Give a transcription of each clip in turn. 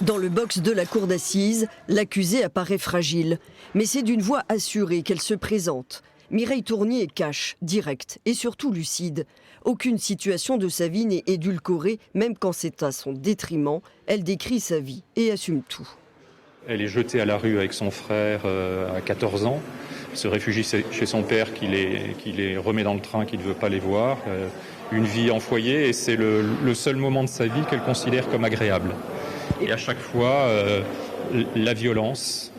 Dans le box de la cour d'assises, l'accusée apparaît fragile. Mais c'est d'une voix assurée qu'elle se présente. Mireille Tournier est cash, directe et surtout lucide. Aucune situation de sa vie n'est édulcorée, même quand c'est à son détriment. Elle décrit sa vie et assume tout. Elle est jetée à la rue avec son frère à 14 ans. Elle se réfugie chez son père qui les remet dans le train, qui ne veut pas les voir. Une vie en foyer et c'est le seul moment de sa vie qu'elle considère comme agréable. Et à chaque fois, la violence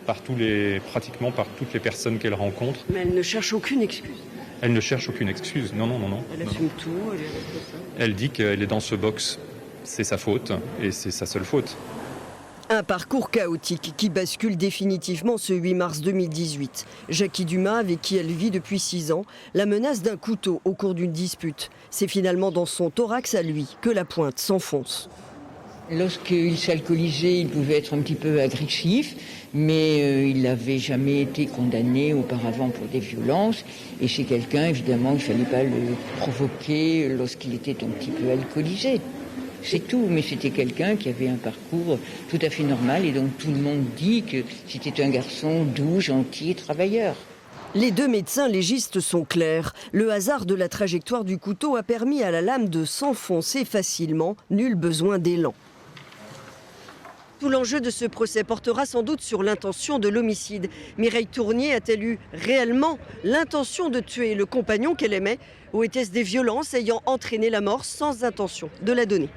pratiquement par toutes les personnes qu'elle rencontre. Mais elle ne cherche aucune excuse. Elle ne cherche aucune excuse, non. Elle assume tout, elle est responsable. Elle dit qu'elle est dans ce box, c'est sa faute et c'est sa seule faute. Un parcours chaotique qui bascule définitivement ce 8 mars 2018. Jackie Dumas, avec qui elle vit depuis 6 ans, la menace d'un couteau au cours d'une dispute. C'est finalement dans son thorax à lui que la pointe s'enfonce. Lorsqu'il s'alcoolisait, il pouvait être un petit peu agressif, mais il n'avait jamais été condamné auparavant pour des violences. Et c'est quelqu'un, évidemment, il ne fallait pas le provoquer lorsqu'il était un petit peu alcoolisé. C'est tout, mais c'était quelqu'un qui avait un parcours tout à fait normal et donc tout le monde dit que c'était un garçon doux, gentil et travailleur. Les deux médecins légistes sont clairs. Le hasard de la trajectoire du couteau a permis à la lame de s'enfoncer facilement. Nul besoin d'élan. Tout l'enjeu de ce procès portera sans doute sur l'intention de l'homicide. Mireille Tournier a-t-elle eu réellement l'intention de tuer le compagnon qu'elle aimait, ou était-ce des violences ayant entraîné la mort sans intention de la donner ?